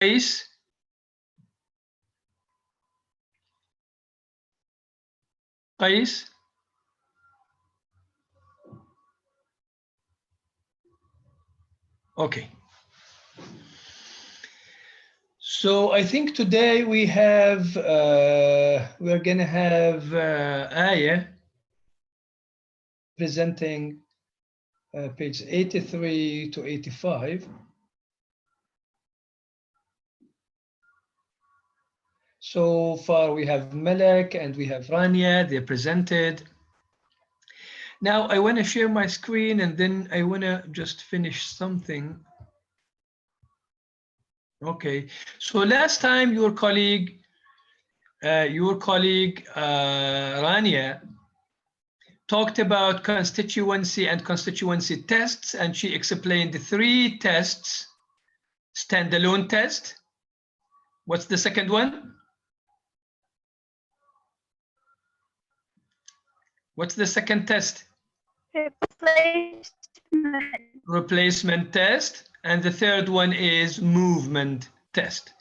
قيس. قيس. Okay. So I think today we have we're gonna have Aya presenting page 83 to 85. So far we have Malak and we have Rania, they presented. Now I want to share my screen and then I want to just finish something. Okay, so last time your colleague Rania talked about constituency and constituency tests, and she explained the 3 tests. Standalone test. What's the second one? What's the second test? Replacement test. And the third one is movement test.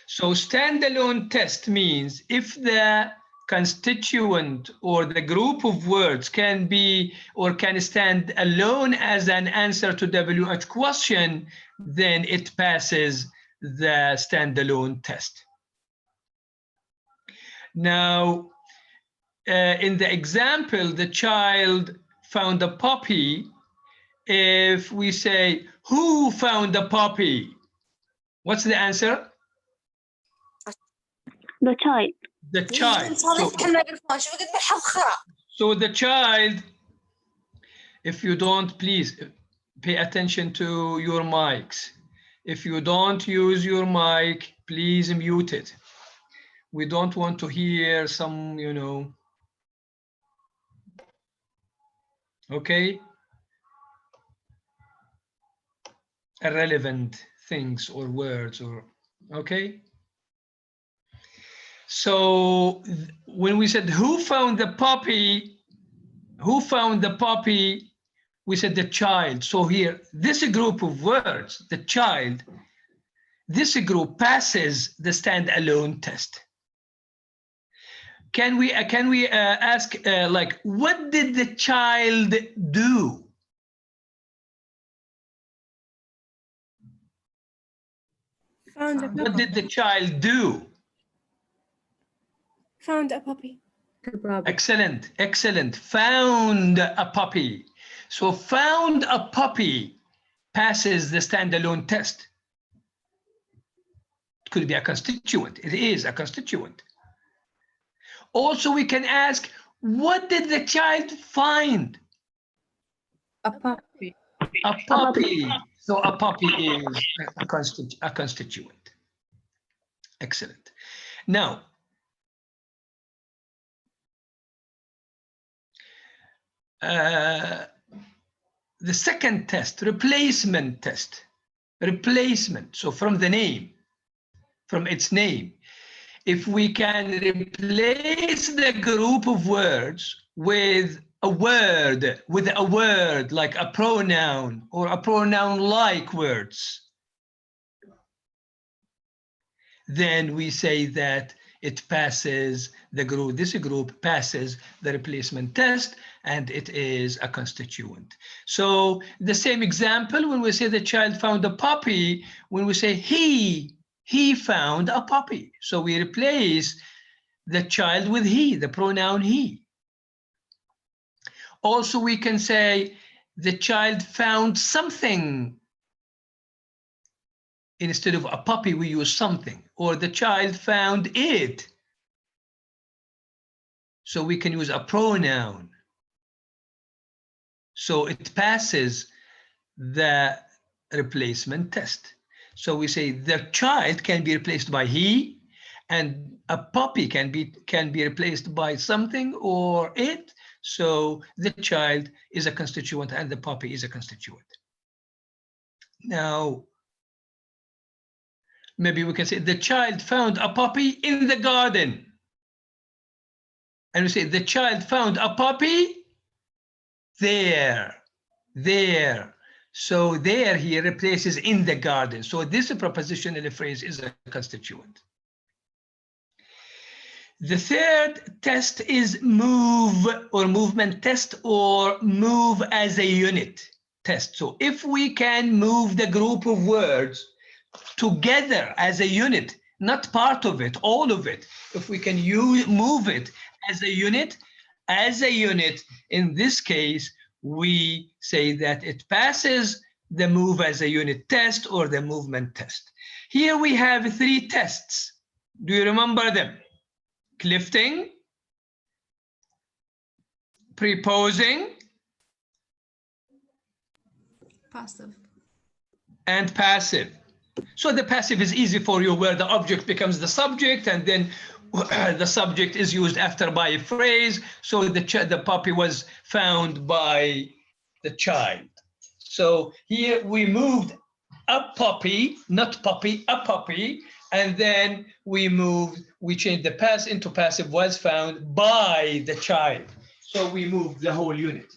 So standalone test means if the constituent or the group of words can be or can stand alone as an answer to WH question, then it passes the standalone test. Now, in the example, the child found a puppy. If we say, who found a puppy? What's the answer? The child. The child. So the child, if you don't, please pay attention to your mics. If you don't use your mic, please mute it. We don't want to hear some, you know. Okay? Irrelevant things or words or, okay? So when we said who found the puppy, we said the child. So here, this group of words, the child, this group passes the standalone test. Can we ask like, what did the child do? What did the child do? Found a puppy. Excellent, excellent. Found a puppy. So found a puppy passes the standalone test. It could be a constituent. It is a constituent. Also, we can ask, what did the child find? A puppy. A puppy. So a puppy is a constituent. Excellent. Now, the second test, replacement test. Replacement. So from the name, from its name, if we can replace the group of words with a word like a pronoun or a pronoun-like words, then we say that it passes the group, this group passes the replacement test, and it is a constituent. So the same example, when we say the child found a puppy, when we say he found a puppy. So we replace the child with he, the pronoun he. Also, we can say the child found something. Instead of a puppy, we use something, or the child found it. So we can use a pronoun. So it passes the replacement test. So we say the child can be replaced by he, and a puppy can be replaced by something or it. So the child is a constituent and the puppy is a constituent. Now, maybe we can say the child found a puppy in the garden. And we say the child found a puppy there. So there he replaces in the garden. So this prepositional phrase is a constituent. The third test is move or movement test or move as a unit test. So if we can move the group of words together as a unit, not part of it, all of it, if we can move it as a unit, in this case, we say that it passes the move as a unit test or the movement test. Here we have 3 tests. Do you remember them? Clifting, preposing, Passive. and passive. So the passive is easy for you, where the object becomes the subject, and then the subject is used after by a phrase. So the puppy was found by the child. So here we moved a puppy, not puppy, a puppy, and then we changed the past into passive, was found by the child. So we moved the whole unit.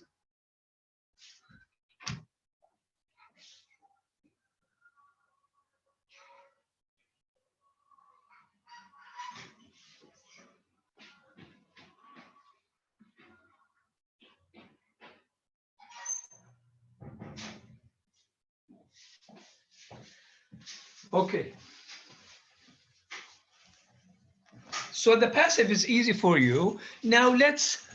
Okay. So the passive is easy for you. Now let's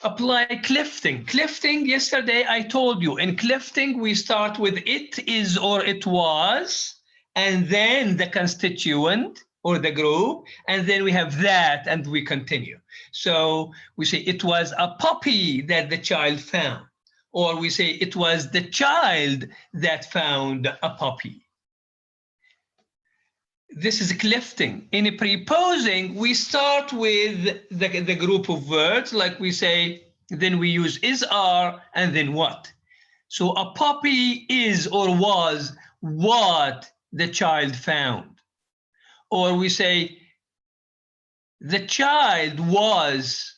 apply clifting. Clifting, yesterday I told you, in clifting we start with it is or it was, and then the constituent or the group, and then we have that and we continue. So we say it was a puppy that the child found, or we say it was the child that found a puppy. This is clifting. In a preposing, we start with the group of words, like we say, then we use is, are, and then what. So a puppy is or was what the child found. Or we say, the child was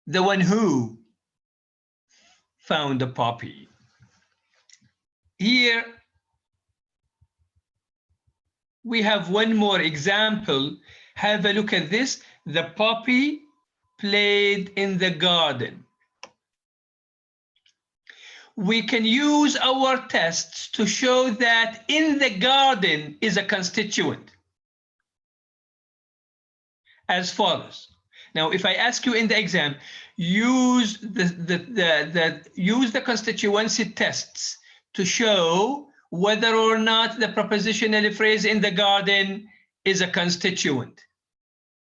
the one who found the puppy. Here, we have one more example. Have a look at this. The puppy played in the garden. We can use our tests to show that in the garden is a constituent. As follows. Now, if I ask you in the exam, use the constituency tests to show whether or not the prepositional phrase in the garden is a constituent.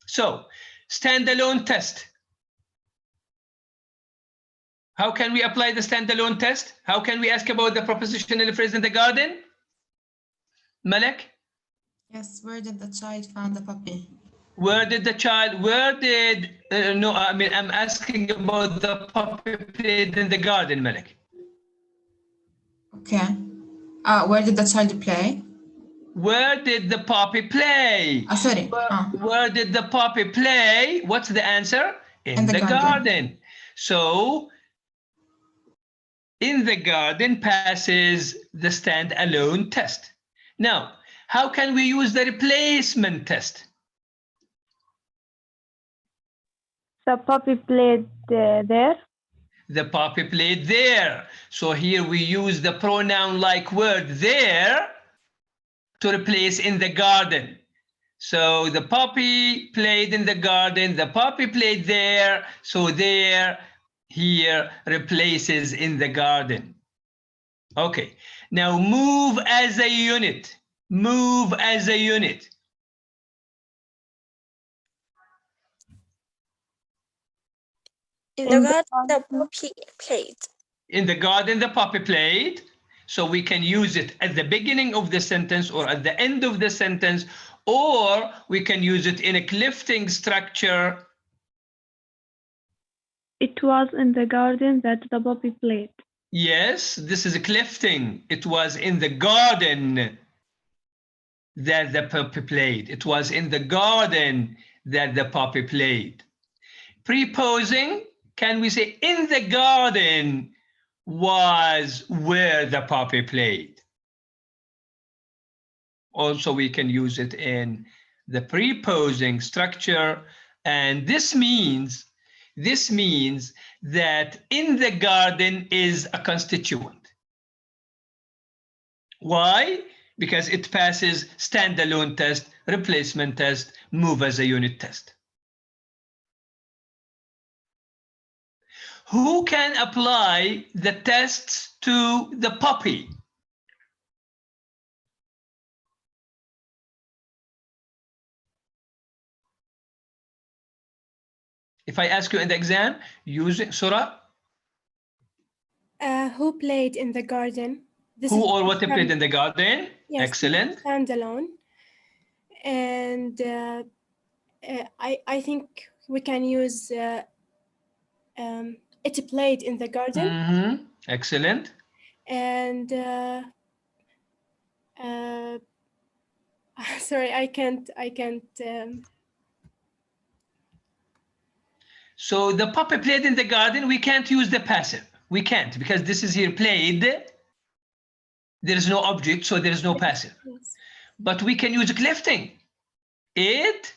So, standalone test. How can we apply the standalone test? How can we ask about the prepositional phrase in the garden? Malek? Yes, where did the child find the puppy? Where did the child, no, I mean, I'm asking about the puppy played in the garden, Malek. Okay. Where did the child play? Where did the puppy play? Sorry. Where did the puppy play? What's the answer? In the garden. So, in the garden passes the stand-alone test. Now, how can we use the replacement test? The puppy played there. The puppy played there. So here we use the pronoun-like word there to replace in the garden. So the puppy played in the garden, the puppy played there, so there, here replaces in the garden. Okay, now move as a unit. Move as a unit. In the garden, the puppy played. In the garden, the puppy played. So we can use it at the beginning of the sentence or at the end of the sentence, or we can use it in a clifting structure. It was in the garden that the puppy played. Yes, this is a clifting. It was in the garden that the puppy played. It was in the garden that the puppy played. Preposing, can we say in the garden was where the puppy played. Also, we can use it in the preposing structure, and this means that in the garden is a constituent. Why? Because it passes standalone test, replacement test, move as a unit test. Who can apply the tests to the puppy? If I ask you in the exam, using Surah, Who played in the garden? who or what played in the garden? Yes, Excellent. Standalone. And I think we can use it played in the garden. Excellent. And sorry, I can't. So the puppy played in the garden, we can't use the passive. We can't, because this is here played. There is no object, so there is no passive. Yes. But we can use Clifton. It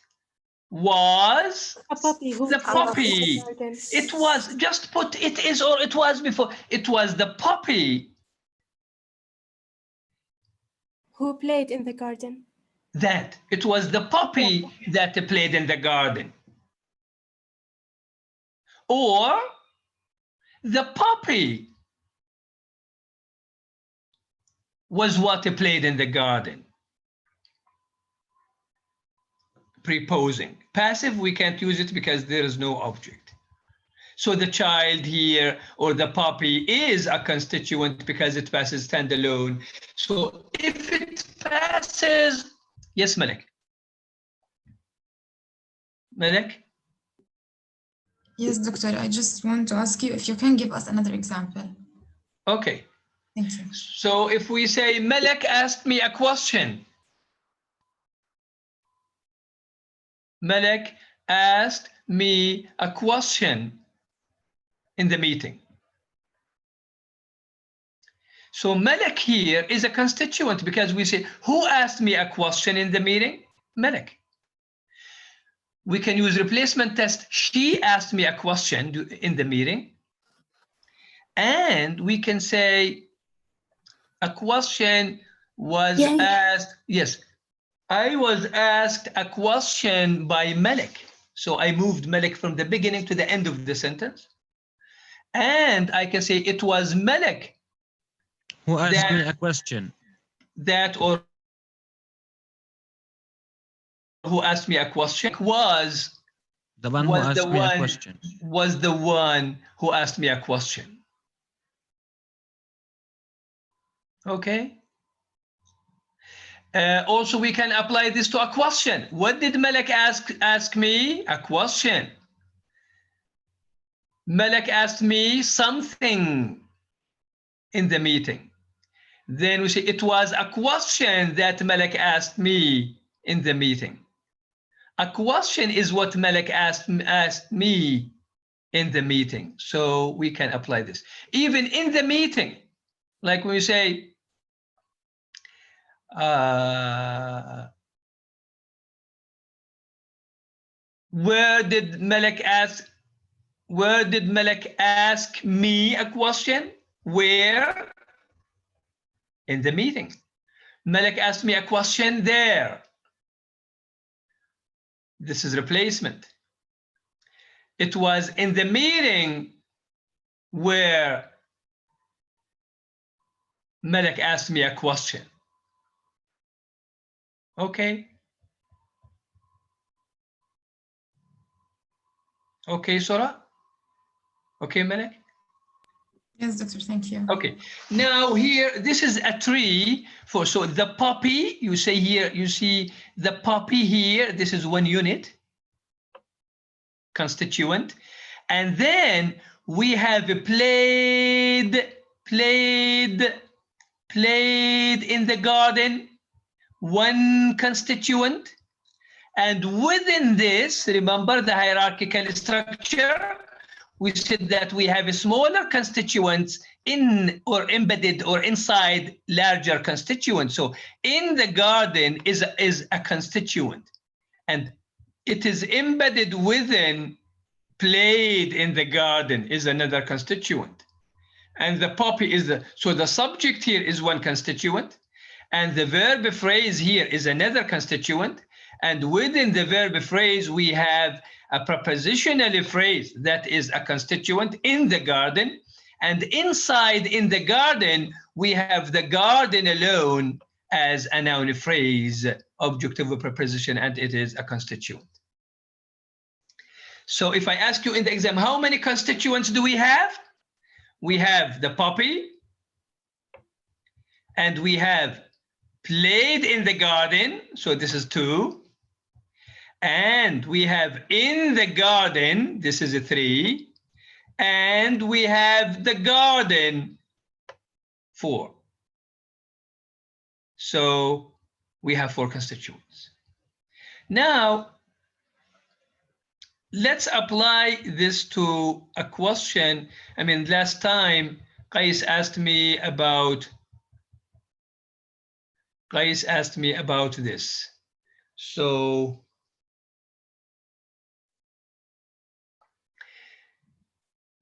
was A puppy. Who the played in puppy. the garden? It was, just put it is or it was before. It was the puppy. Who played in the garden? That. It was the puppy that played in the garden. Or the puppy was what played in the garden. Preposing. Passive, we can't use it because there is no object. So the child here or the puppy is a constituent because it passes standalone. So if it passes, yes, Malik. Malik? Yes, doctor, I just want to ask you if you can give us another example. Okay. Thank you. So if we say Malik asked me a question. Malik asked me a question in the meeting. So Malik here is a constituent because we say, who asked me a question in the meeting? Malik. We can use replacement test. She asked me a question in the meeting. And we can say a question was asked. Yes, I was asked a question by Malik. So I moved Malik from the beginning to the end of the sentence. And I can say it was Malik who asked me a question. That or who asked me a question was the one who asked me a question. Was the one who asked me a question. Okay. Also, we can apply this to a question. What did Malik ask me? A question. Malik asked me something in the meeting. Then we say it was a question that Malik asked me in the meeting. A question is what Malik asked me in the meeting. So we can apply this. Even in the meeting, like when we say, where did Malik ask me a question? Where? In the meeting. Malik asked me a question there. This is replacement. It was in the meeting where Malik asked me a question. Okay. Okay, Sora? Okay, Malik? Yes, doctor, thank you. Okay, now here, this is a tree for, so the puppy, you say here, you see the puppy here, this is one unit, constituent. And then we have played in the garden, one constituent. And within this, remember the hierarchical structure, we said that we have smaller constituents in or embedded or inside larger constituents. So in the garden is a constituent, and it is embedded within played in the garden is another constituent. And the poppy is so the subject here is one constituent, and the verb phrase here is another constituent. And within the verb phrase, we have a prepositional phrase that is a constituent in the garden. And inside in the garden, we have the garden alone as a noun phrase, objective preposition, and it is a constituent. So if I ask you in the exam, how many constituents do we have? We have the poppy, and we have played in the garden. So this is 2. And we have in the garden, this is a 3. And we have the garden, 4. So we have 4 constituents. Now, let's apply this to a question. I mean, last time, Qais asked me about this. So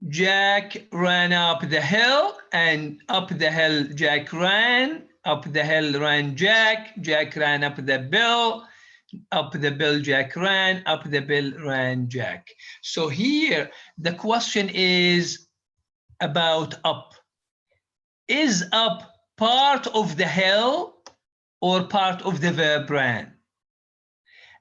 Jack ran up the hill, and up the hill Jack ran, up the hill ran Jack, Jack ran up the bill, up the bill Jack ran, up the bill ran Jack. So here the question is about up. Is up part of the hill or part of the verb ran?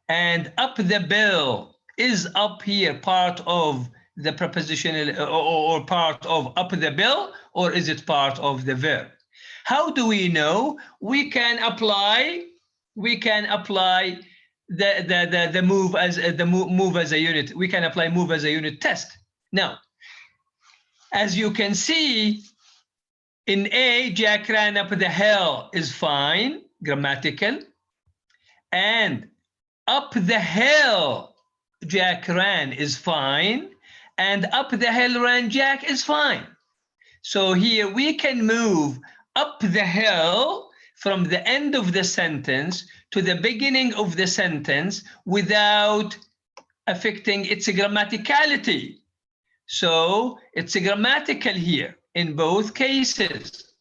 And up the bill, is up here part of the prepositional or part of up the bill, or is it part of the verb? How do we know? We can apply the move as a unit. We can apply move as a unit test. Now, as you can see, in A, Jack ran up the hill is fine, grammatical, and up the hill Jack ran is fine, and up the hill ran Jack is fine. So here we can move up the hill from the end of the sentence to the beginning of the sentence without affecting its grammaticality. So it's grammatical here in both cases.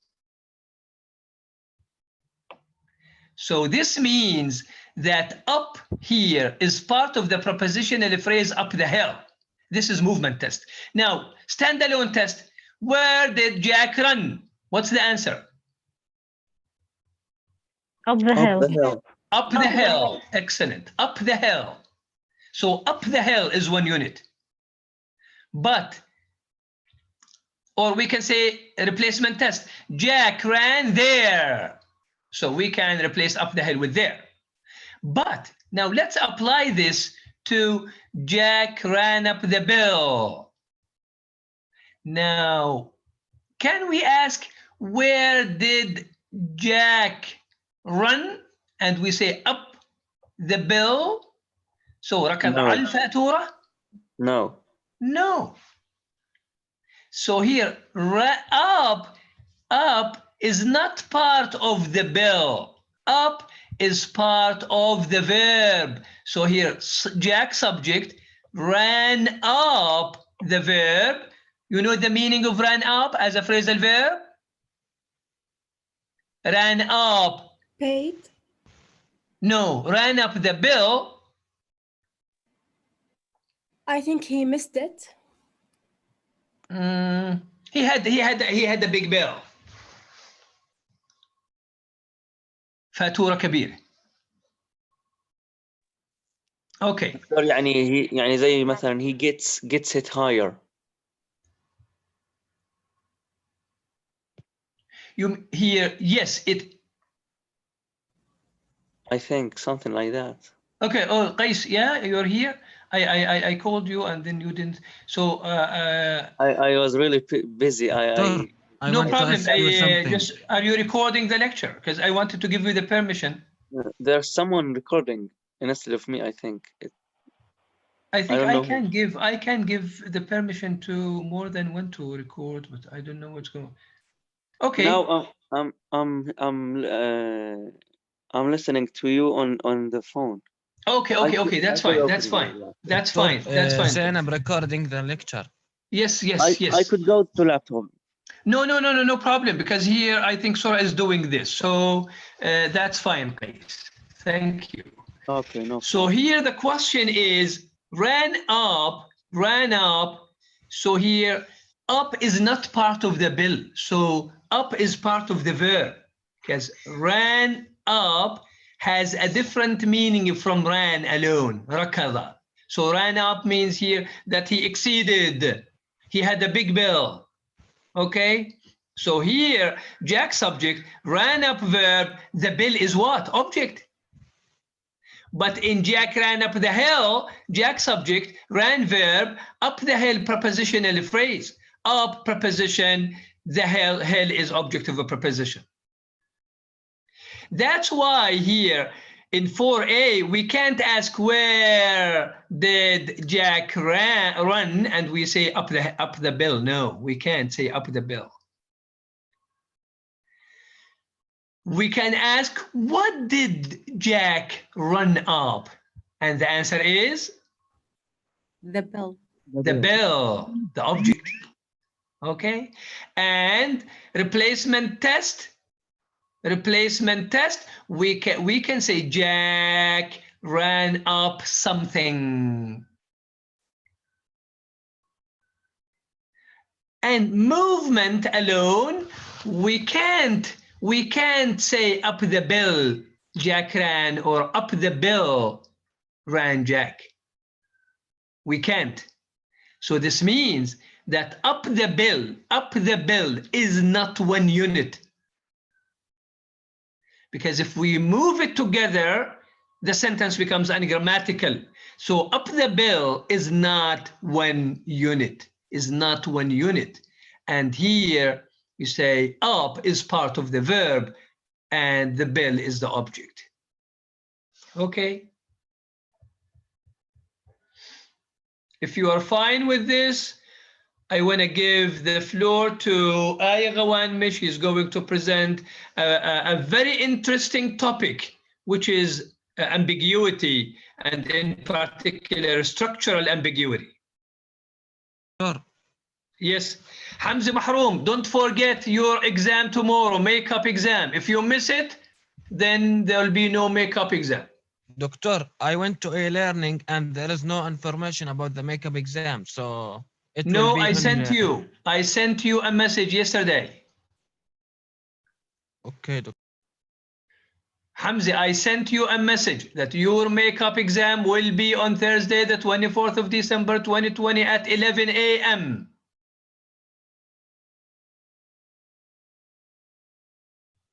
So this means that up here is part of the prepositional phrase up the hill. This is movement test. Now, standalone test. Where did Jack run? What's the answer? Up the hill. Up the hill. Excellent. Up the hill. So up the hill is one unit. But, or we can say a replacement test. Jack ran there. So we can replace up the hill with there. But now let's apply this to Jack ran up the bill. Now, can we ask, where did Jack run? And we say up the bill. So ركض على الفاتورة? No. No. So here, up is not part of the bill. Up is part of the verb. So here, Jack subject, ran up the verb. You know the meaning of ran up as a phrasal verb? Ran up. Paid. No, ran up the bill. I think he missed it. He had a big bill. فاتورة كبيرة. Okay. يعني زي مثلا he gets hit higher. You hear, yes, it. I think something like that. Okay. Oh, Qais, yeah, you're here. I called you and then you didn't. So I was really busy. No problem. Just, are you recording the lecture? Because I wanted to give you the permission. There's someone recording instead of me, I think. I think I can give the permission to more than one to record, but I don't know what's going on. Okay. Now I'm listening to you on the phone. Okay. That's fine. That's fine. That's fine. That's fine. Say I'm recording the lecture. Yes. I could go to laptop. No problem, because here I think Sora is doing this, so that's fine, please. Thank you. Okay, no. So here the question is ran up. So here up is not part of the bill. So up is part of the verb, because ran up has a different meaning from ran alone. Rakada. So ran up means here that he exceeded. He had a big bill. Okay, so here Jack subject, ran up verb, the bill is what? Object. But in Jack ran up the hill, Jack subject, ran verb, up the hill prepositional phrase. Up preposition, the hill is object of a preposition. That's why here in 4a we can't ask where did Jack run and we say up the bill. No, we can't say up the bill. We can ask, what did Jack run up? And the answer is? The bill. The bill, the object. Okay. And replacement test, we can say Jack ran up something. And movement alone, we can't say up the bill Jack ran, or up the bill ran Jack. We can't. So this means that up the bill is not one unit. Because if we move it together, the sentence becomes ungrammatical. So up the bill is not one unit, And here you say up is part of the verb and the bill is the object. Okay. If you are fine with this, I want to give the floor to Aya Gawanme. She's going to present a very interesting topic, which is ambiguity, and in particular structural ambiguity. Sure. Yes. Hamza Mahroom, don't forget your exam tomorrow, makeup exam. If you miss it, then there will be no makeup exam. Doctor, I went to e-learning and there is no information about the makeup exam, so it will No, be I sent you a message yesterday. Okay, doctor. Hamza, I sent you a message that your makeup exam will be on Thursday, the 24th of December, 2020 at 11 a.m.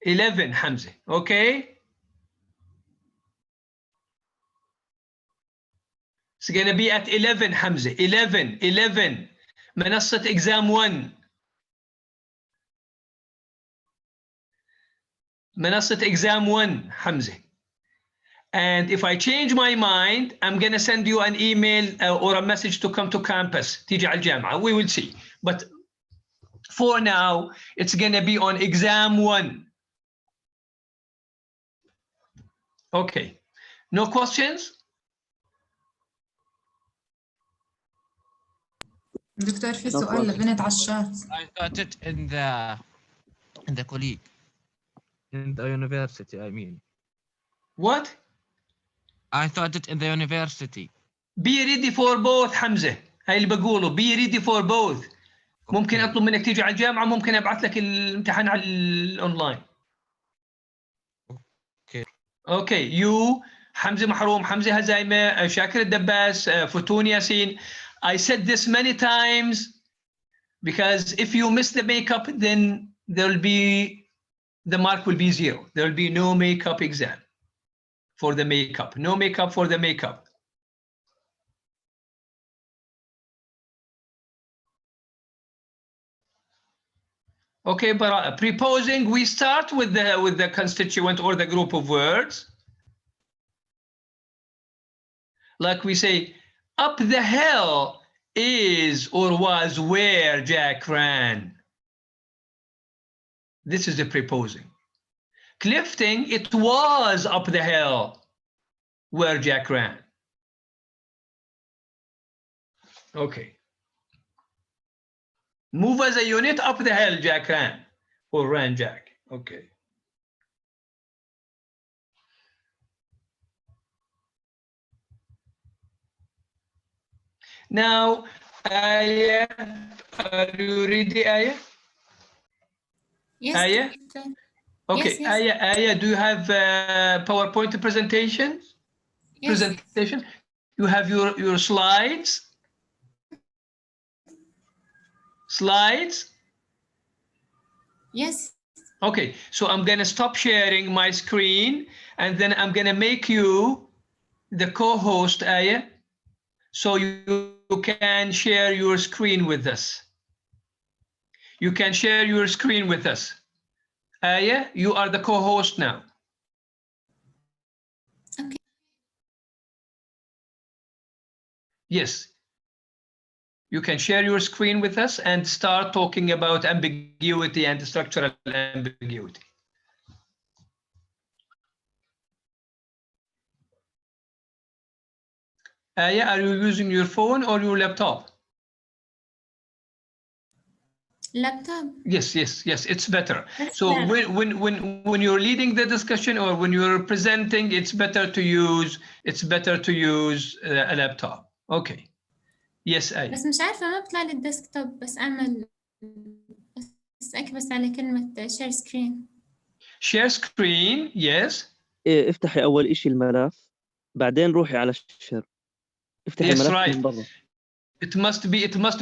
Hamza, okay? It's gonna be at 11, Hamza, 11. منصة exam 1. منصة exam 1, Hamza. And if I change my mind, I'm gonna send you an email or a message to come to campus. تيجي على الجامعة. We will see. But for now, it's gonna be on exam 1. Okay. No questions? دكتور في سؤال لبنت على الشات. I got it in the colleague. In the university, I mean. What? I thought it in the university. Be ready for both, حمزة. هاي اللي بقوله. Be ready for both. Okay. ممكن أطلب منك تيجي على الجامعة، ممكن أبعث لك الامتحان على الأونلاين. Okay. You, حمزة محروم, حمزة هزايمة, شاكر الدباس, فتون ياسين. I said this many times because if you miss the makeup, then the mark will be 0. There will be no makeup exam for the makeup. No makeup for the makeup. Okay, but preposing, we start with the constituent or the group of words. Like we say, up the hill is or was where Jack ran. This is the preposing. Clifting, it was up the hill where Jack ran. Okay. Move as a unit, up the hill Jack ran, or ran Jack. Okay. Now, Aya, are you ready, Aya? Yes, Aya? doctor. Okay, Yes. Aya, do you have PowerPoint presentation? Yes. Presentation? You have your slides? Slides? Yes. Okay, so I'm gonna stop sharing my screen and then I'm gonna make you the co-host, Aya, so you can share your screen with us. You can share your screen with us. Aya, you are the co-host now. Okay. Yes. You can share your screen with us and start talking about ambiguity and structural ambiguity. Aya, are you using your phone or your laptop? Laptop. Yes, it's better. That's So better. when you're leading the discussion or when you're presenting, it's better to use a laptop. Okay. Yes, Aya. بس مش عارفة ما بطلع لي الديسكتوب بس أعمل بس أكبس على كلمة share screen. Share screen, yes. افتحي أول إشي الملف بعدين روحي على الشير. افتحي Yes, الملف right. من برا. It must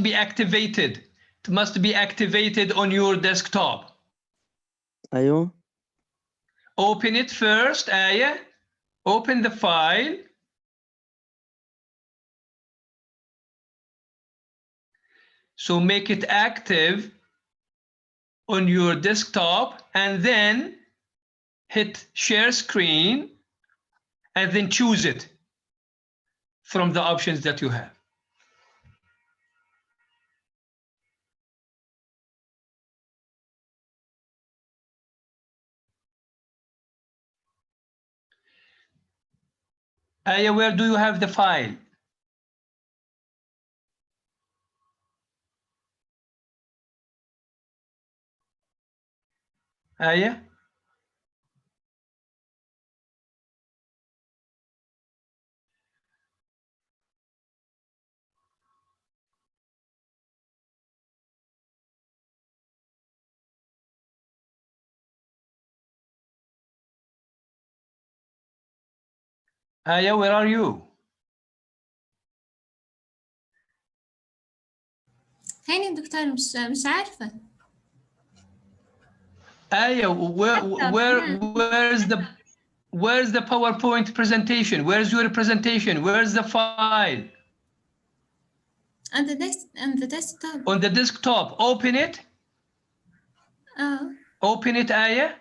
be activated. It must be activated on your desktop. أيوه. Open it first, Aya. Open the file. So make it active on your desktop and then hit share screen and then choose it from the options that you have. Aya, where do you have the file? Aya? Aya, where are you? هيني دكتور مش عارفة. Aya, where's the PowerPoint presentation? Where's your presentation? Where's the file? On the desktop. On the desktop, open it. Oh. Open it, Aya.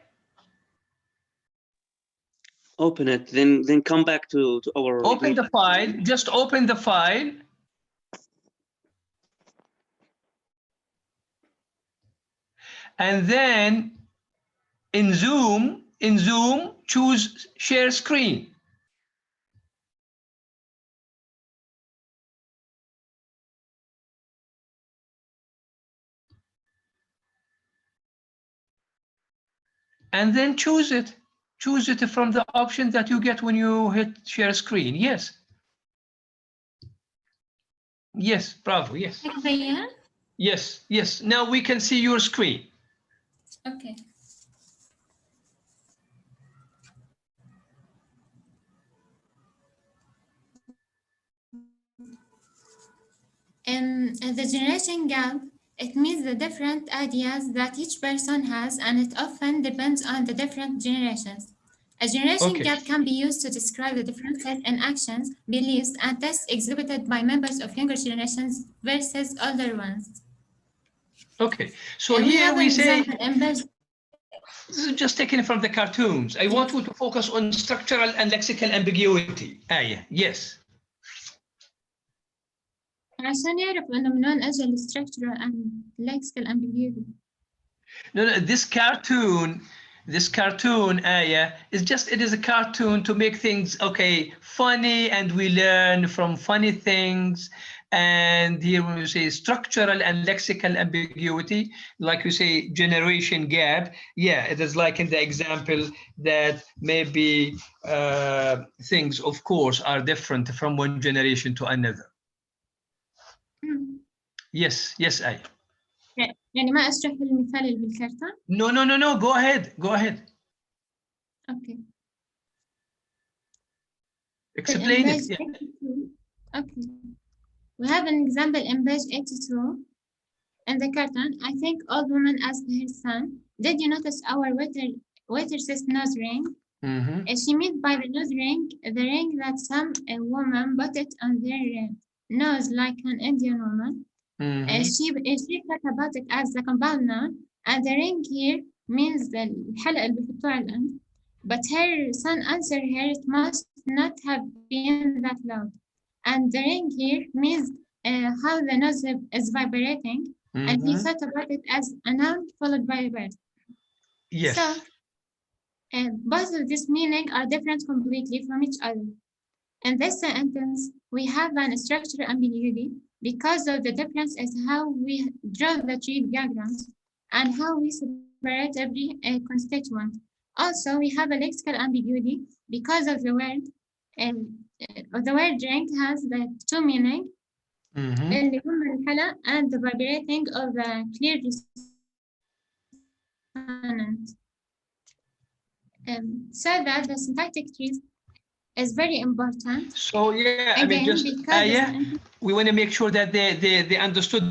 Open it, then come back to our. Open the file. Just open the file. And then in Zoom, choose share screen. And then choose it. Choose it from the option that you get when you hit share screen. Yes. Yes, bravo, yes. Yes. Now we can see your screen. Okay. In the generation gap, it means the different ideas that each person has, and it often depends on the different generations. A generation gap can be used to describe the differences in actions, beliefs, and tests exhibited by members of younger generations versus older ones. Okay, so here we say, this is just taken from the cartoons. I want you to focus on structural and lexical ambiguity. Yes. عشان يعرف إنه من وين أجى structural and lexical ambiguity. No, this cartoon, Aya, is just, it is a cartoon to make things, okay, funny, and we learn from funny things. And here when we say structural and lexical ambiguity, like you say generation gap, yeah, it is like in the example that maybe things, of course, are different from one generation to another. Yes, Aya. يعني ما أشرح المثال اللي بالكرتون؟ No, go ahead. Okay. Explain it. Yeah. Okay. We have an example in page 82. In the cartoon, I think old woman asked her son, "Did you notice our waitress's nose ring?" She meant by the nose ring, the ring that some woman put it on their nose like an Indian woman. She talked about it as the compound noun, and the ring here means the الحلقة اللي بيحطوها على الأنف. But her son answered her, it must not have been that loud. And the ring here means how the nose is vibrating, and he thought about it as a noun followed by a verb. Yes. So, both of this meaning are different completely from each other. In this sentence, we have an structural ambiguity because of the difference is how we draw the tree diagrams and how we separate every constituent. Also, we have a lexical ambiguity because of the word drink has the two meanings, اللي هم الحلق and the vibrating of the clear resonant. So that the syntactic trees is very important. So yeah, again, I mean, just we want to make sure that they understood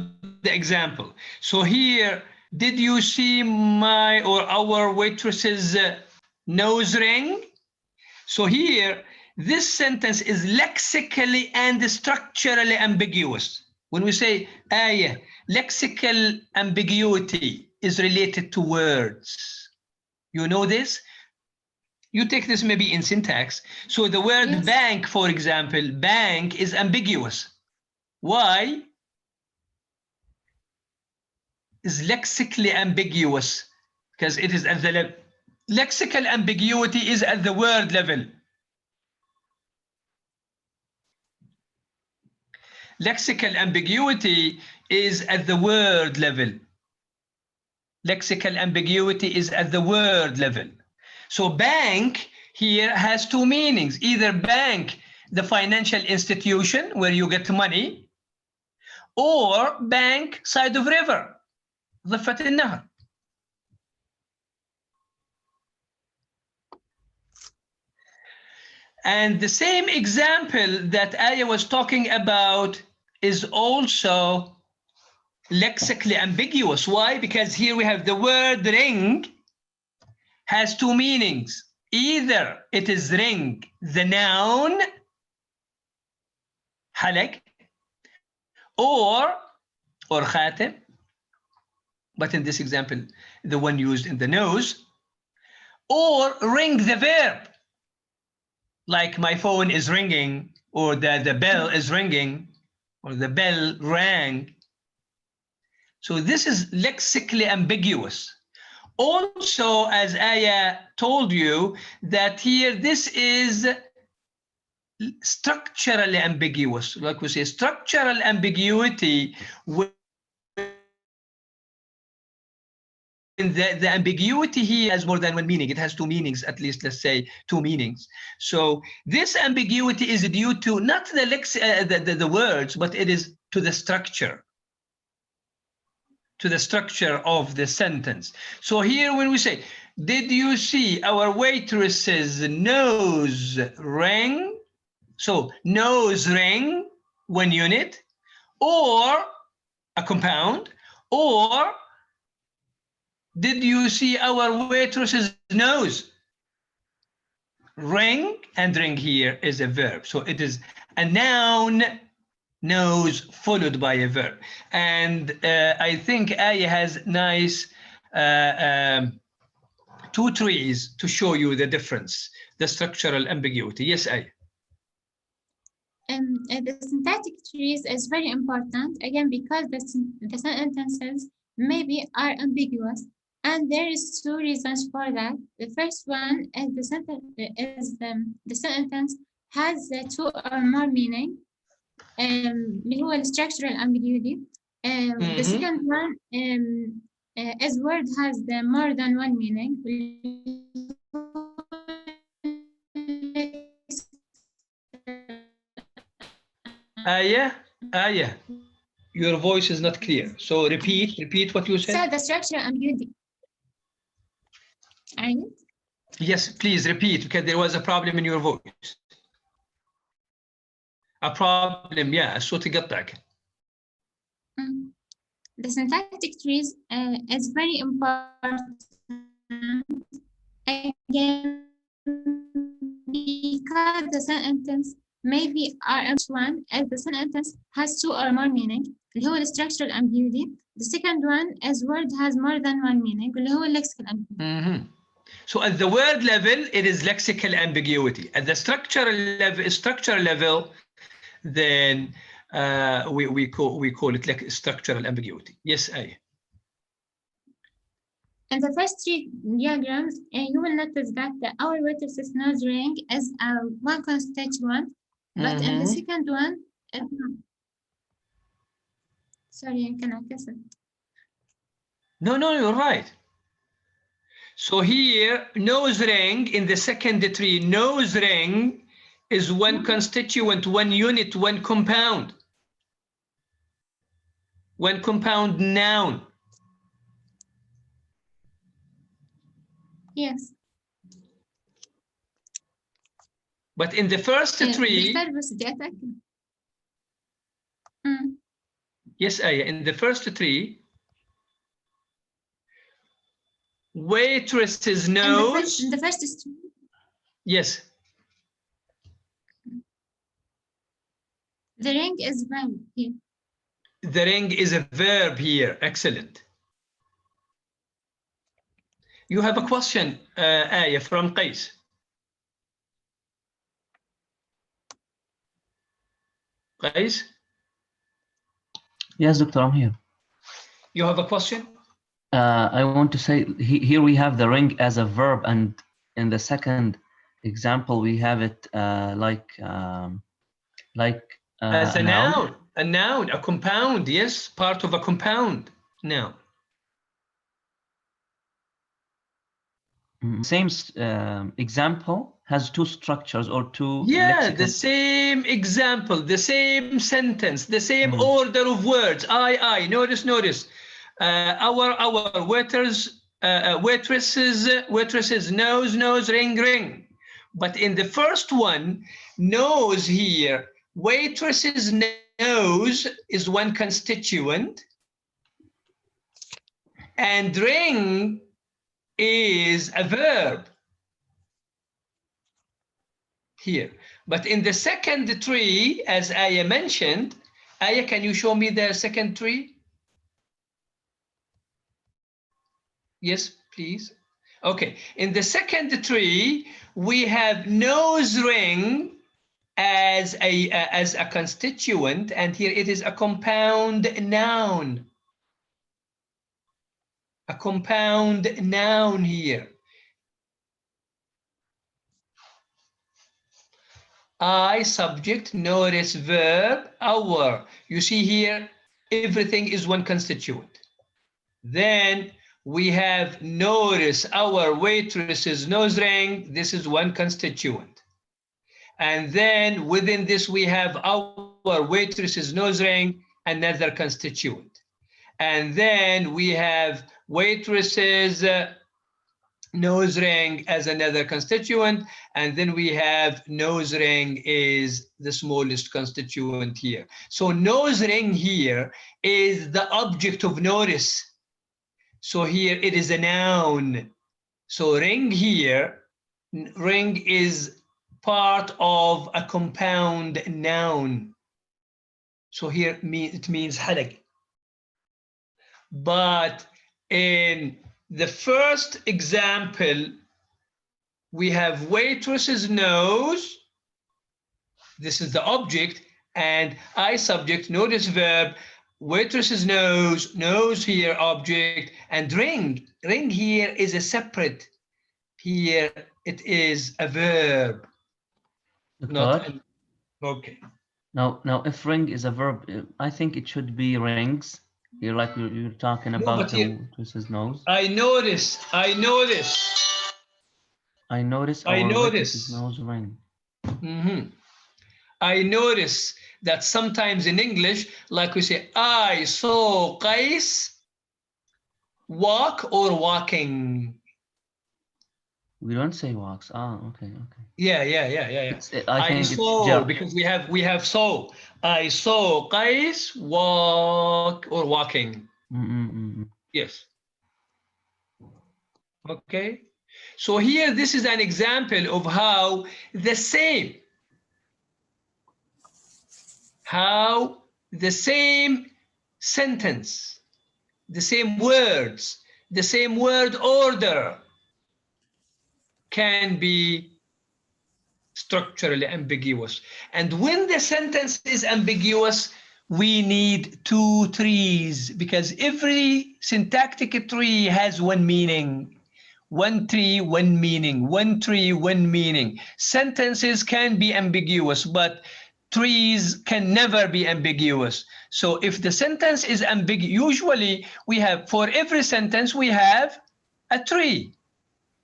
the example. So here, did you see my or our waitress's nose ring? So here, this sentence is lexically and structurally ambiguous. When we say lexical ambiguity is related to words. You know this? You take this maybe in syntax. So the word bank, for example, bank is ambiguous. Why? Is lexically ambiguous because it is at the level. Lexical ambiguity is at the word level. Lexical ambiguity is at the word level. Lexical ambiguity is at the word level. So bank here has two meanings, either bank, the financial institution where you get money, or bank, side of river, ضفة النهر. And the same example that Aya was talking about is also lexically ambiguous. Why? Because here we have the word ring has two meanings. Either it is ring, the noun, حلق, or خاتم, but in this example, the one used in the nose, or ring the verb, like my phone is ringing, or the bell is ringing, or the bell rang. So this is lexically ambiguous. Also, as Aya told you, that here this is structurally ambiguous. Like we say, structural ambiguity, the ambiguity here has more than one meaning. It has two meanings, at least, let's say, two meanings. So this ambiguity is due to not the words, but it is to the structure. To the structure of the sentence. So here when we say, did you see our waitress's nose ring? So nose ring, one unit, or a compound, or did you see our waitress's nose ring? And ring here is a verb. So it is a noun, nose followed by a verb. And I think Aya has nice two trees to show you the difference, the structural ambiguity. Yes, Aya. The syntactic trees is very important, again, because the sentences maybe are ambiguous. And there is two reasons for that. The first one is the sentence has two or more meaning. اللي هو structural ambiguity. The second one is word has the more than one meaning. Aya, your voice is not clear. So repeat what you said. So the structural ambiguity. Yes, please repeat, because there was a problem in your voice. A problem, yeah, صوتي قطعك. The syntactic trees is very important. Again, because the sentence may be RH1 as the sentence has two or more meaning, اللي هو structural ambiguity. The second one is word has more than one meaning, اللي هو lexical ambiguity. So at the word level, it is lexical ambiguity. At the structural level, then we call it like structural ambiguity. Yes, Aya. In the first three diagrams, you will notice that our vertices nose ring is one constituent, but in the second one, sorry, I cannot guess it. No, you're right. So here, nose ring in the second tree, nose ring is one constituent, one unit, one compound noun. Yes. But in the first tree, yes, Aya, in the first tree, waitress's nose. In the first tree. Yes. The ring is verb here. The ring is a verb here. Excellent. You have a question, Aya, from Qais. Qais? Yes, Doctor, I'm here. You have a question? I want to say here we have the ring as a verb, and in the second example we have it like as a noun, a compound. Yes, part of a compound noun. Same example has two structures or two. Yeah, lexical... the same example, the same sentence, the same order of words. I. Notice. Our waitresses, nose, ring. But in the first one, nose here, waitress's nose is one constituent, and ring is a verb here. But in the second tree, as Aya mentioned, Aya, can you show me the second tree? Yes, please. Okay, in the second tree, we have nose ring as a constituent, and here it is a compound noun. A compound noun here. I, subject, notice, verb, our. You see here, everything is one constituent. Then we have notice, our waitress's nose ring. This is one constituent. And then within this, we have our waitress's nose ring, another constituent. And then we have waitress's nose ring as another constituent. And then we have nose ring is the smallest constituent here. So nose ring here is the object of notice. So here it is a noun. So ring here, ring is part of a compound noun. So here it means halaq. But in the first example, we have waitress's nose. This is the object, and I, subject, notice, verb. Waitress's nose, nose here, object, and ring. Ring here is a separate. Here it is a verb. Not an, okay. Now, if ring is a verb, I think it should be rings. Here, like you're talking about the waitress's nose. I notice. I notice our waitress's nose ring. I notice that sometimes in English, like we say, I saw Qais walk or walking. We don't say walks. Ah, okay. Yeah. I think saw, because we have saw. I saw Qais walk or walking. Yes. Okay. So here, this is an example of how the same sentence, the same words, the same word order can be structurally ambiguous. And when the sentence is ambiguous, we need 2 trees, because every syntactic tree has one meaning. 1 tree, 1 meaning. 1 tree, 1 meaning. Sentences can be ambiguous, but trees can never be ambiguous. So if the sentence is ambiguous, usually we have, for every sentence, we have a tree.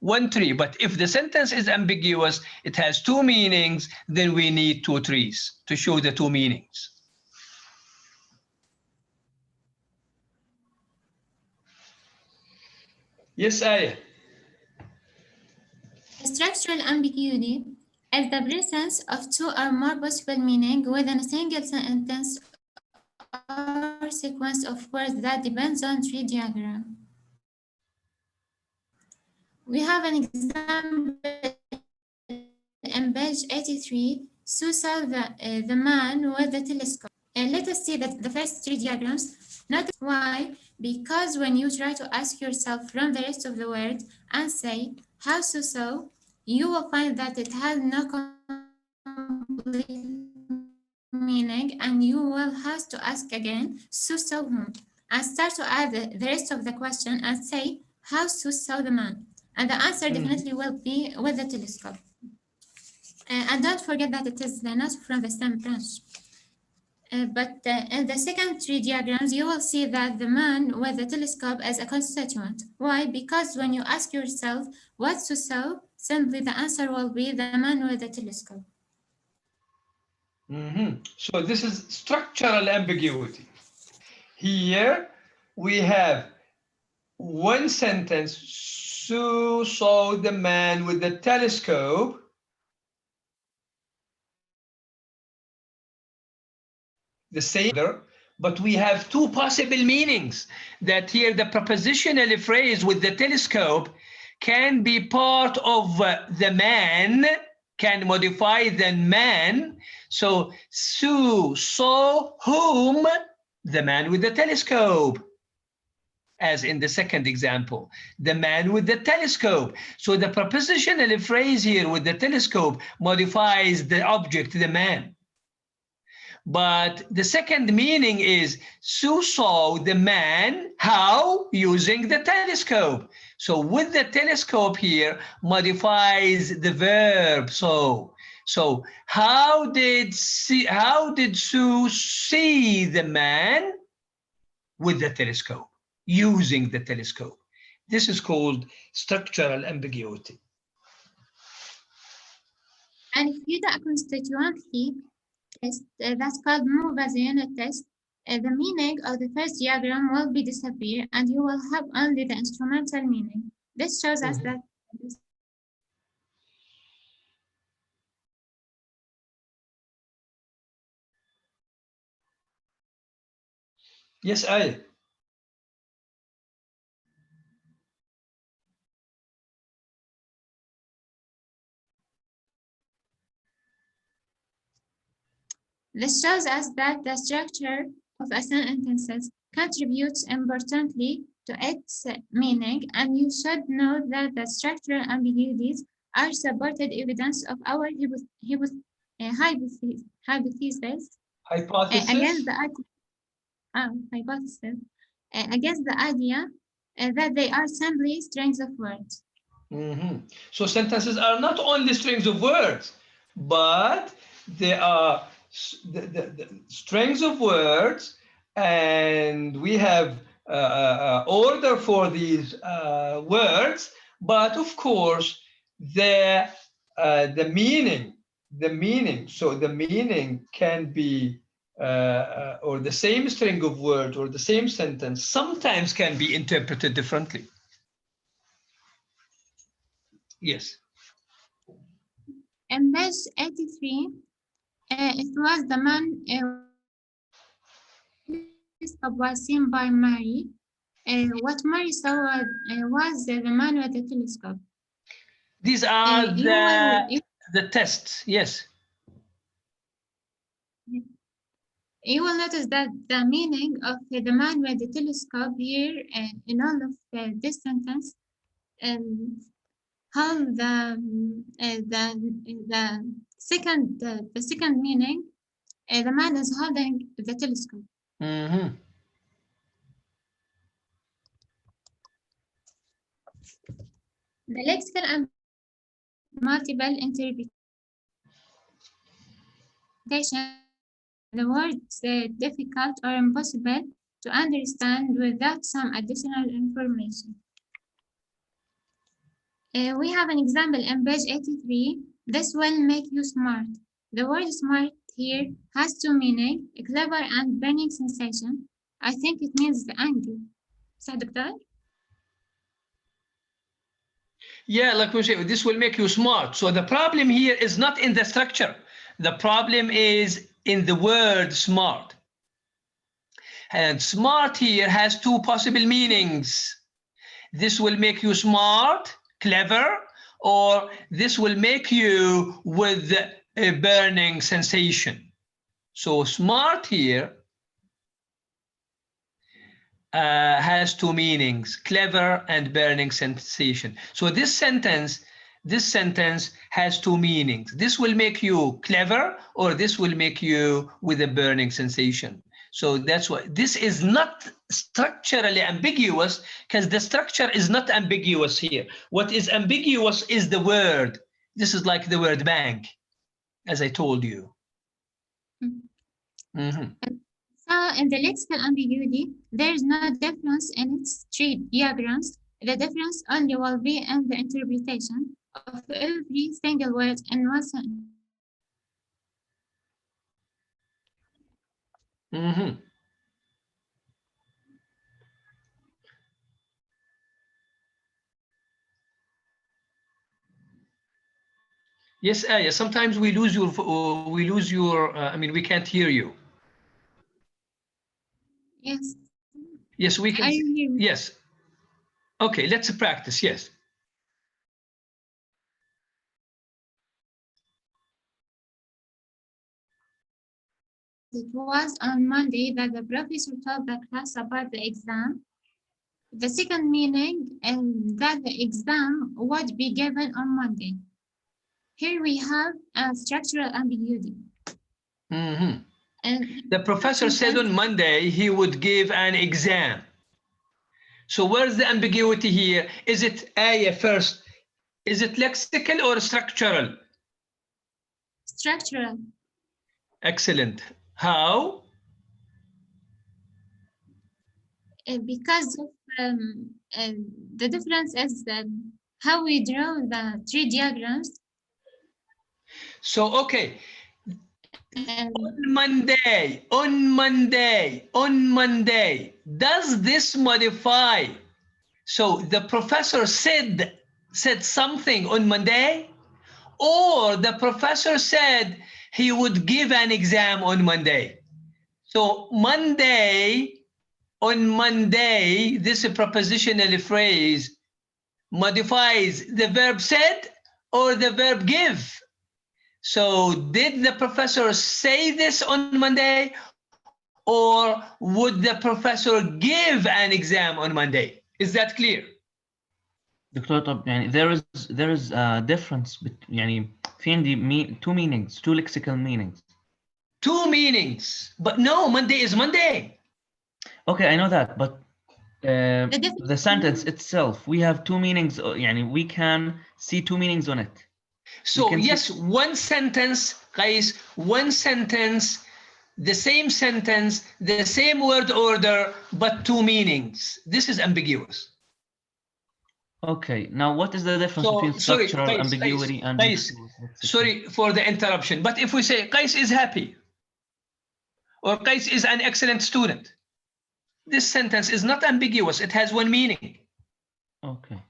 1 tree, but if the sentence is ambiguous, it has 2 meanings, then we need 2 trees to show the 2 meanings. Yes, Aya. Structural ambiguity is the presence of 2 or more possible meanings within a single sentence or sequence of words that depends on tree diagram. We have an example in page 83. Sue saw the man with the telescope. Let us see the first 3 diagrams. Notice why? Because when you try to ask yourself from the rest of the word and say, how Sue saw, you will find that it has no complete meaning, and you will have to ask again, Sue saw whom? And start to add the rest of the question and say, how Sue saw the man? And the answer definitely will be with the telescope. And don't forget that it is not from the same branch. But in the second 3 diagrams, you will see that the man with the telescope is a constituent. Why? Because when you ask yourself what to saw, simply the answer will be the man with the telescope. So this is structural ambiguity. Here we have 1 sentence, Sue saw the man with the telescope. The same, but we have 2 possible meanings. That here the prepositional phrase with the telescope can be part of the man, can modify the man. So Sue saw whom? The man with the telescope. As in the second example, the man with the telescope. So the prepositional phrase here with the telescope modifies the object, the man. But the second meaning is Sue saw the man, how? Using the telescope. So with the telescope here modifies the verb so. So how did Sue see the man? With the telescope, using the telescope. This is called structural ambiguity. And if you do a constituency test that's called move as a unit test, the meaning of the first diagram will be disappear and you will have only the instrumental meaning. This shows us that yes, I. This shows us that the structure of a sentence contributes importantly to its meaning, and you should know that the structural ambiguities are supported evidence of our hypothesis against the hypothesis against the idea that they are simply strings of words. So sentences are not only strings of words, but they are the strings of words, and we have order for these words, but of course the meaning, so the meaning can be or the same string of words or the same sentence sometimes can be interpreted differently. Yes. In page 83, it was the man was seen by Mary. What Mary saw was the man with the telescope. These are the tests, yes. You will notice that the meaning of the man with the telescope here in all of this sentence, how the second meaning, the man is holding the telescope. The lexical and multiple interpretation. The words difficult or impossible to understand without some additional information. We have an example in page 83. This will make you smart. The word smart here has two meanings, clever and burning sensation. I think it means angry. صح دكتور? Yeah, like we say, this will make you smart. So the problem here is not in the structure. The problem is in the word smart. And smart here has two possible meanings. This will make you smart, clever, or this will make you with a burning sensation. So smart here has two meanings, clever and burning sensation. So this sentence has two meanings. This will make you clever, or this will make you with a burning sensation. So that's why this is not structurally ambiguous, because the structure is not ambiguous here. What is ambiguous is the word. This is like the word bank, as I told you. So in the lexical ambiguity, there is no difference in its tree diagrams. The difference only will be in the interpretation of every single word in one sentence. Yes, Aya, sometimes we lose your, I mean, we can't hear you. Yes. Yes, we can. Yes. Okay, let's practice, yes. It was on Monday that the professor told the class about the exam. The second meaning is that the exam would be given on Monday. Here we have a structural ambiguity. And the professor said on Monday he would give an exam. So where's the ambiguity here? Is it first? Is it lexical or structural? Structural. Excellent. How? Because of, the difference is how we draw the tree diagrams. So, okay. On Monday, does this modify? So the professor said something on Monday, or the professor said he would give an exam on Monday. So on Monday, this prepositional phrase modifies the verb said or the verb give. So did the professor say this on Monday, or would the professor give an exam on Monday? Is that clear? دكتور طب يعني there is a difference يعني في عندي two meanings, two lexical meanings. Two meanings, but no, Monday is Monday. Okay, I know that, but the sentence itself, we have two meanings. يعني we can see two meanings on it. So yes, one sentence, guys, one sentence, the same sentence, the same word order, but two meanings. This is ambiguous. Okay, now what is the difference between structural ambiguity and... Sorry for the interruption, but if we say Qais is happy or Qais is an excellent student, this sentence is not ambiguous. It has one meaning. Okay.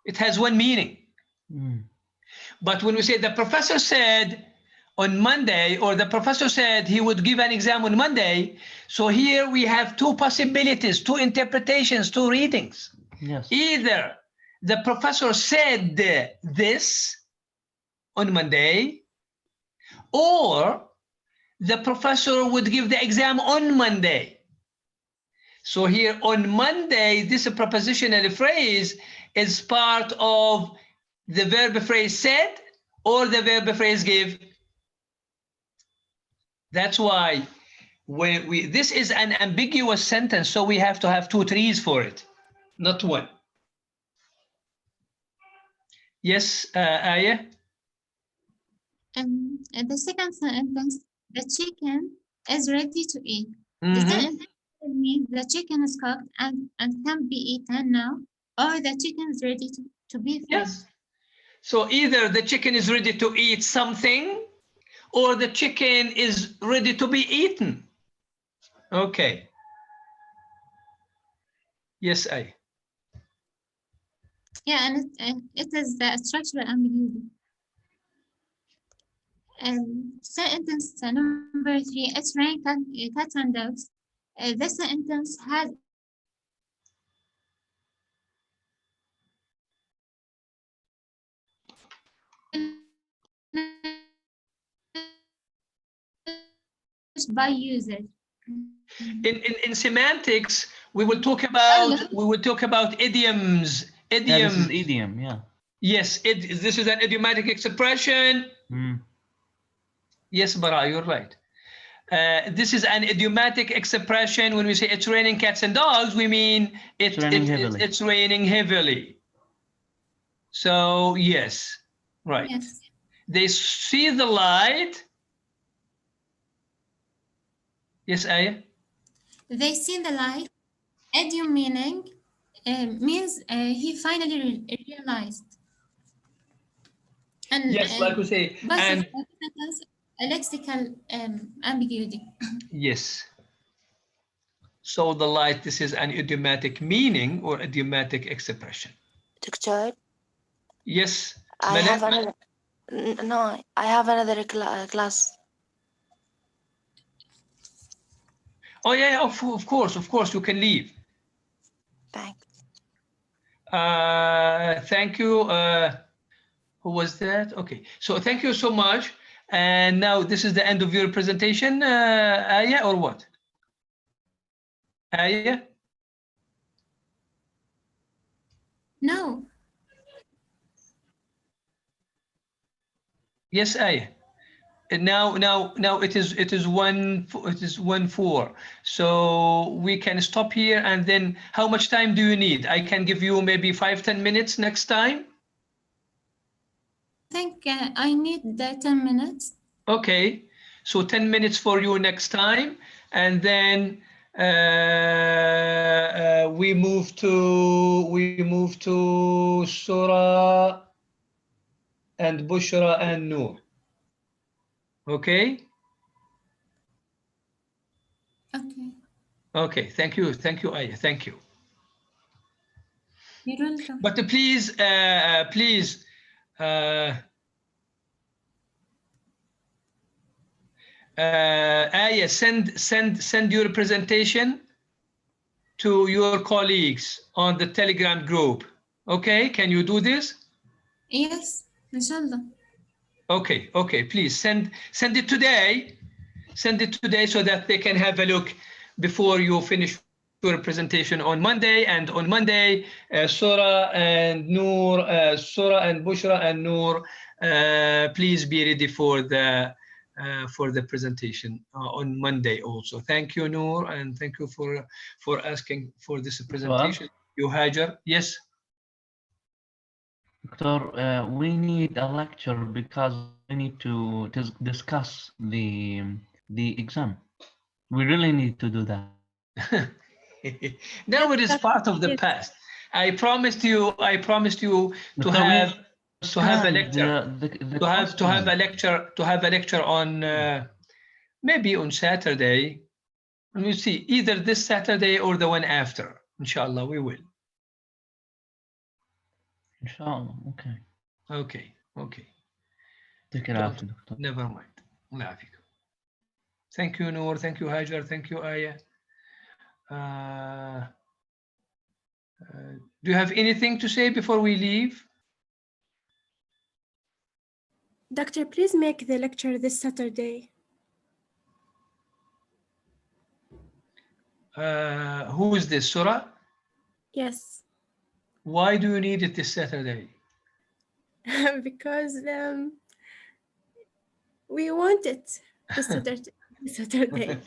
It has one meaning. But when we say the professor said on Monday, or the professor said he would give an exam on Monday, so here we have two possibilities, two interpretations, two readings. Yes. Either the professor said this on Monday, or the professor would give the exam on Monday. So here on Monday, this prepositional phrase is part of the verb phrase said or the verb phrase give. That's why this is an ambiguous sentence, so we have to have two trees for it, not one. Yes, Aya? The second sentence, the chicken is ready to eat. The sentence means the chicken is cooked and can be eaten now, or the chicken is ready to be fried. Yes. So either the chicken is ready to eat something, or the chicken is ready to be eaten. Okay. Yes, Aya. Yeah, and it is the structural ambiguity. Sentence number 3, it's raining cats and dogs. This sentence has by users. In semantics, we will talk about idioms. Yeah, this is idiom, yeah. Yes, this is an idiomatic expression. Yes, Bara, you're right. This is an idiomatic expression. When we say it's raining cats and dogs, we mean it's raining heavily. So yes, right. Yes. They see the light. Yes, Aya? They see the light. Idiom meaning means he finally realized. And yes, like we say, and lexical ambiguity. Yes. So the light, this is an idiomatic meaning or idiomatic expression. Doctor? Yes. I have another class. Oh yeah, of course, you can leave. Thanks. Thank you. Who was that? Okay, so thank you so much. And now this is the end of your presentation, Aya, or what? Aya? No. Yes, Aya. Now it is 1:04. So we can stop here, and then how much time do you need? I can give you maybe 5-10 minutes next time. I think I need the 10 minutes. Okay, so 10 minutes for you next time, and then we move to Surah and Bushra and Noor. Okay. Okay. Okay. Thank you, Aya. Thank you. You're welcome. But please, Aya, send your presentation to your colleagues on the Telegram group. Okay, can you do this? Yes, inshallah. Okay, please send it today. Send it today so that they can have a look before you finish your presentation on Monday. And on Monday, Surah and Noor, Surah and Bushra and Noor, please be ready for the for the presentation on Monday also. Thank you, Noor, and thank you for asking for this presentation. You, Hajar. Yes. Doctor, we need a lecture because we need to discuss the exam. We really need to do that. Now it is part of the past. I promised you to have a lecture, to have a lecture on maybe on Saturday. And we'll see either this Saturday or the one after. Inshallah, we will. Inshallah. Okay. Okay. Okay. Take it out, Doctor. Never mind. Allah yafikum. Thank you, Noor. Thank you, Hajar. Thank you, Aya. Do you have anything to say before we leave? Doctor, please make the lecture this Saturday. Who is this, Surah? Yes. Why do you need it this Saturday? Because we want it this Saturday.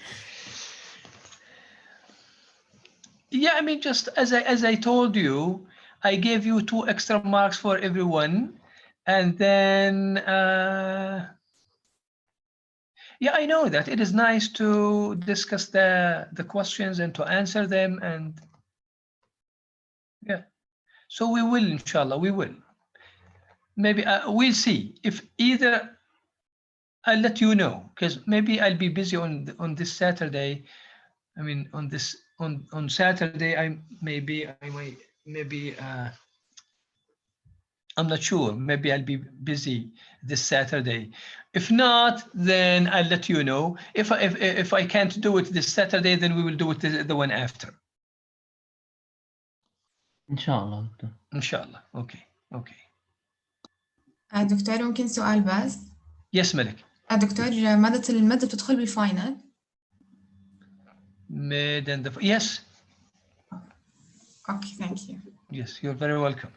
Yeah, I mean, just as I told you, I gave you 2 extra marks for everyone, and then yeah, I know that it is nice to discuss the questions and to answer them, and yeah, so we will, inshallah, we will. Maybe we'll see if either I'll let you know, because maybe I'll be busy on this Saturday. I mean, on Saturday, I'm not sure. Maybe I'll be busy this Saturday. If not, then I'll let you know. If I can't do it this Saturday, then we will do it the one after. Inshallah. Inshallah. Okay. Okay. دكتور ممكن سؤال بس؟ Yes, Malik. دكتور المادة بتدخل بالفاينل؟ Mid and yes. Okay, thank you. Yes, you're very welcome.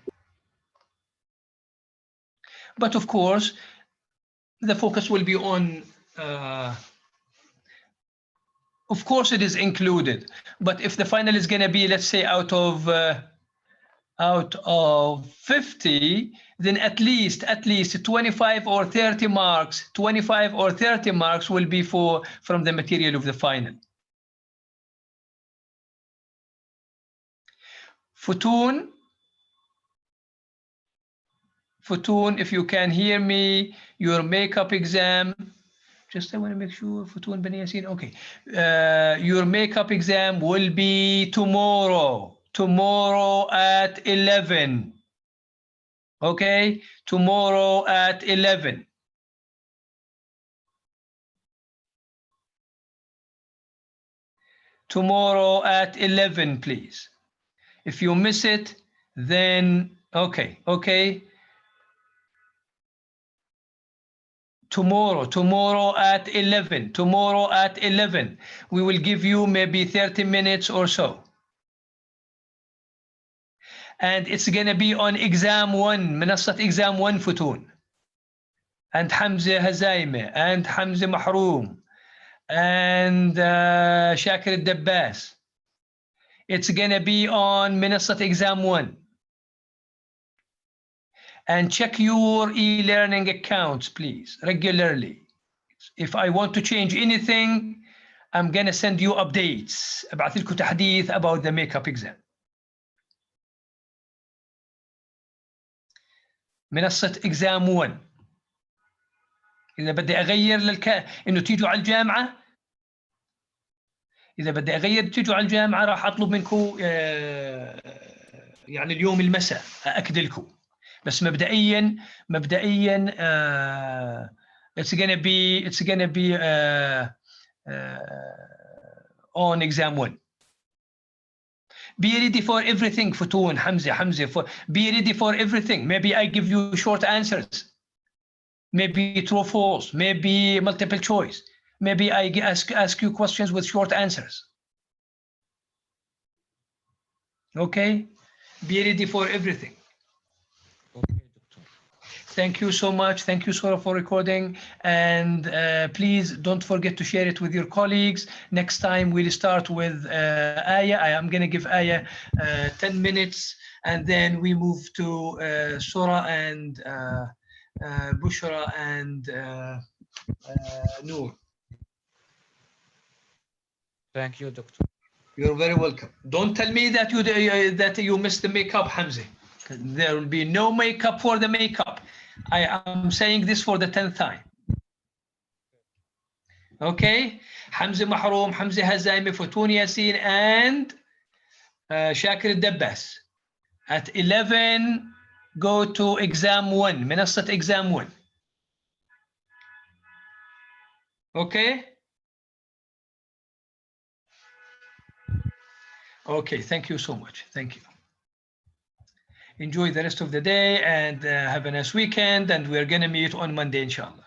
But of course, the focus will be on, of course it is included, but if the final is going to be, let's say, out of 50, then at least 25 or 30 marks, 25 or 30 marks will be from the material of the final. Futun, if you can hear me, your makeup exam, just I want to make sure, Futun Bani Yasin, okay. Your makeup exam will be tomorrow at 11. Okay, tomorrow at 11. Tomorrow at 11, please. If you miss it, then okay. Tomorrow at 11. Tomorrow at 11. We will give you maybe 30 minutes or so. And it's going to be on exam 1, منصة exam 1 Futun. And Hamza Hazaime, and Hamza Mahroom, and Shakir Dabbas. It's going to be on منصة exam 1. And check your e-learning accounts, please, regularly. If I want to change anything, I'm going to send you updates. أبعث لكم تحديث about the makeup exam. منصة exam 1. إذا بدي أغير إنه تيجوا على الجامعة، إذا بدي أغير تيجوا على الجامعة راح أطلب منكم يعني اليوم المساء أأكد لكم. بس مبدئيا it's gonna be on exam 1. Be ready for everything, Futun, Hamza, be ready for everything. Maybe I give you short answers, maybe true, false, maybe multiple choice, maybe I ask you questions with short answers. Okay, be ready for everything. Thank you so much. Thank you, Sora, for recording. And please don't forget to share it with your colleagues. Next time we'll start with Aya. I am going to give Aya 10 minutes, and then we move to Sora and Bushra and Noor. Thank you, Doctor. You're very welcome. Don't tell me that you missed the makeup, Hamza. There will be no makeup for the makeup. I am saying this for the 10th time. Okay? Hamza Mahroom, Hamza Hazaimi, Futun Yassin, and Shakir Dabbas. At 11, go to exam 1, Minassat exam 1. Okay? Okay, thank you so much. Thank you. Enjoy the rest of the day and have a nice weekend, and we're going to meet on Monday, inshallah.